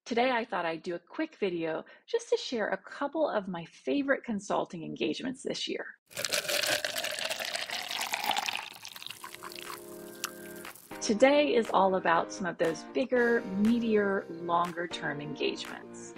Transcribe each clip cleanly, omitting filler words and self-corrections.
Today, I thought I'd do a quick video just to share a couple of my favorite consulting engagements this year. Today is all about some of those bigger, meatier, longer-term engagements.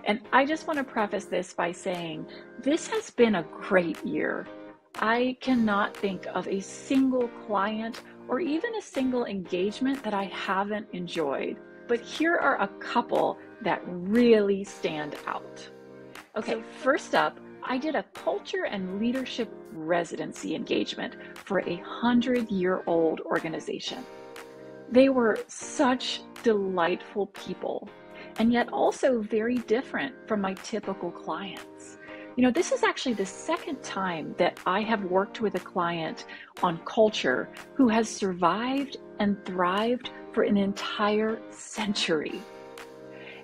And I just want to preface this by saying this has been a great year. I cannot think of a single client or even a single engagement that I haven't enjoyed. But here are a couple that really stand out. Okay, first up, I did a culture and leadership residency engagement for a 100-year-old organization. They were such delightful people, and yet also very different from my typical clients. This is actually the second time that I have worked with a client on culture who has survived and thrived for an entire century.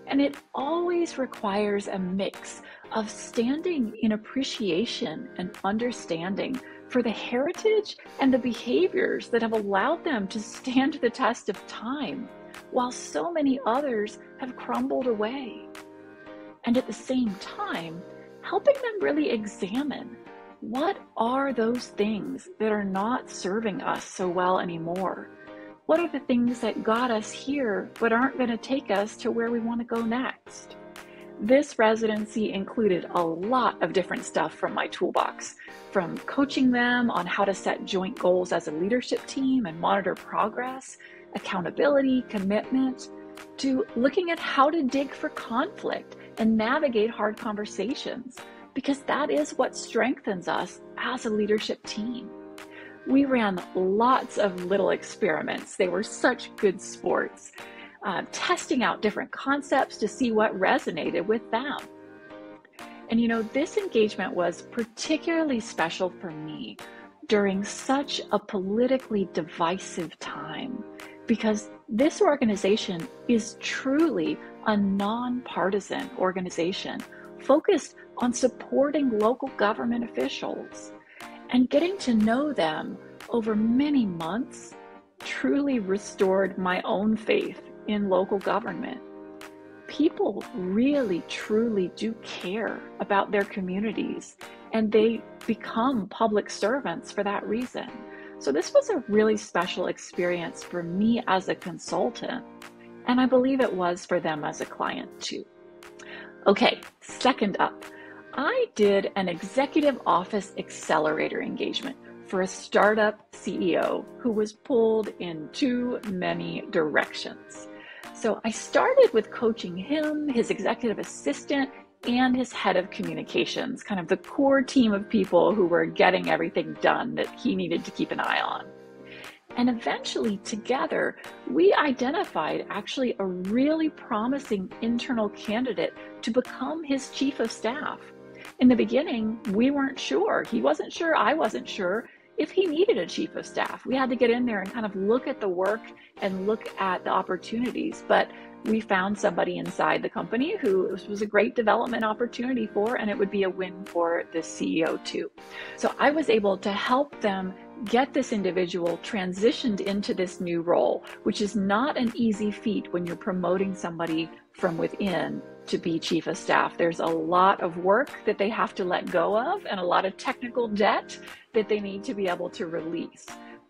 And it always requires a mix of standing in appreciation and understanding for the heritage and the behaviors that have allowed them to stand the test of time, while so many others have crumbled away. And at the same time, helping them really examine what are those things that are not serving us so well anymore. What are the things that got us here but aren't going to take us to where we want to go next? This residency included a lot of different stuff from my toolbox, from coaching them on how to set joint goals as a leadership team and monitor progress, accountability, commitment, to looking at how to dig for conflict and navigate hard conversations, because that is what strengthens us as a leadership team. We ran lots of little experiments. They were such good sports, testing out different concepts to see what resonated with them. And this engagement was particularly special for me during such a politically divisive time, because this organization is truly a nonpartisan organization focused on supporting local government officials. And getting to know them over many months truly restored my own faith in local government. People really, truly do care about their communities, and they become public servants for that reason. So this was a really special experience for me as a consultant, and I believe it was for them as a client too. Okay, second up, I did an executive office accelerator engagement for a startup CEO who was pulled in too many directions. So I started with coaching him, his executive assistant, and his head of communications, kind of the core team of people who were getting everything done that he needed to keep an eye on. And eventually, together, we identified actually a really promising internal candidate to become his chief of staff. In the beginning, we weren't sure. He wasn't sure, I wasn't sure if he needed a chief of staff. We had to get in there and kind of look at the work and look at the opportunities. But we found somebody inside the company who this was a great development opportunity for, and it would be a win for the CEO too. So I was able to help them get this individual transitioned into this new role, which is not an easy feat when you're promoting somebody from within to be chief of staff. There's a lot of work that they have to let go of and a lot of technical debt that they need to be able to release.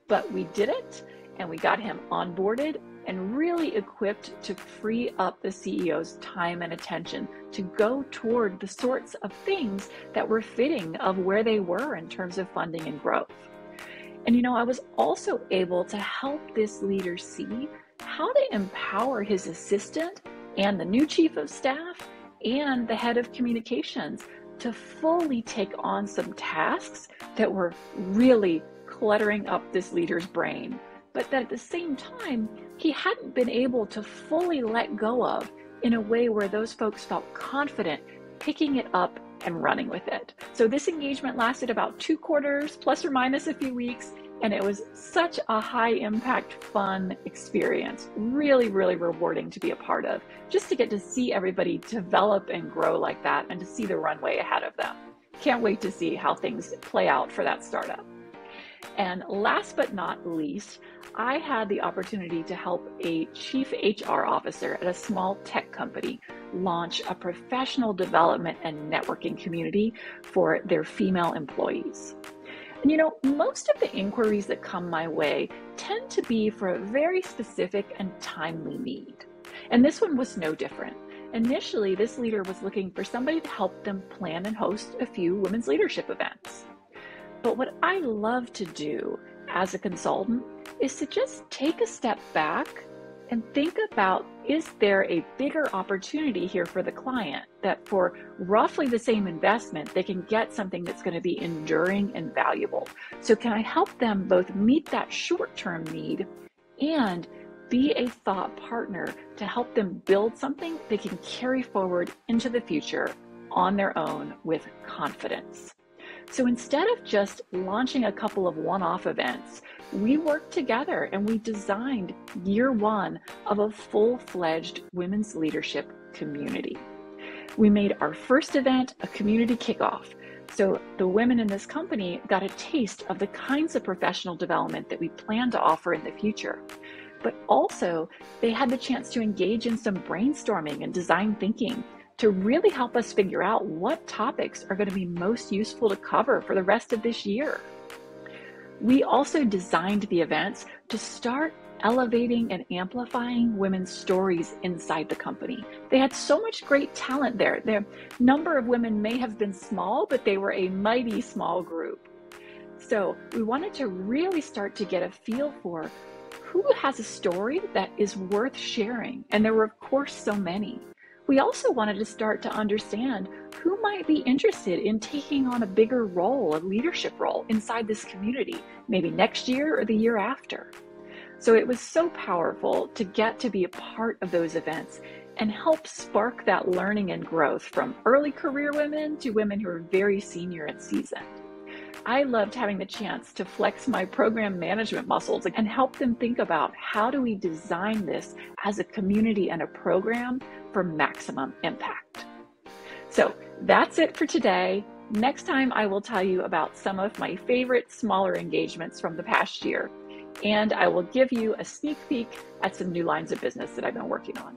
But we did it, and we got him onboarded and really equipped to free up the CEO's time and attention to go toward the sorts of things that were fitting of where they were in terms of funding and growth. And I was also able to help this leader see how to empower his assistant and the new chief of staff and the head of communications to fully take on some tasks that were really cluttering up this leader's brain, but that at the same time, he hadn't been able to fully let go of in a way where those folks felt confident picking it up and running with it. So this engagement lasted about 2 quarters, plus or minus a few weeks, and it was such a high impact, fun experience. Really, really rewarding to be a part of, just to get to see everybody develop and grow like that and to see the runway ahead of them. Can't wait to see how things play out for that startup. And last but not least, I had the opportunity to help a chief HR officer at a small tech company launch a professional development and networking community for their female employees. And most of the inquiries that come my way tend to be for a very specific and timely need. And this one was no different. Initially, this leader was looking for somebody to help them plan and host a few women's leadership events. But what I love to do as a consultant is to just take a step back and think about, is there a bigger opportunity here for the client that for roughly the same investment, they can get something that's going to be enduring and valuable? So can I help them both meet that short-term need and be a thought partner to help them build something they can carry forward into the future on their own with confidence? So instead of just launching a couple of one-off events, we worked together and we designed year one of a full-fledged women's leadership community. We made our first event a community kickoff. So the women in this company got a taste of the kinds of professional development that we plan to offer in the future. But also they had the chance to engage in some brainstorming and design thinking to really help us figure out what topics are going to be most useful to cover for the rest of this year. We also designed the events to start elevating and amplifying women's stories inside the company. They had so much great talent there. The number of women may have been small, but they were a mighty small group. So we wanted to really start to get a feel for who has a story that is worth sharing. And there were, of course, so many. We also wanted to start to understand who might be interested in taking on a bigger role, a leadership role inside this community, maybe next year or the year after. So it was so powerful to get to be a part of those events and help spark that learning and growth from early career women to women who are very senior and seasoned. I loved having the chance to flex my program management muscles and help them think about how do we design this as a community and a program for maximum impact. So that's it for today. Next time I will tell you about some of my favorite smaller engagements from the past year, and I will give you a sneak peek at some new lines of business that I've been working on.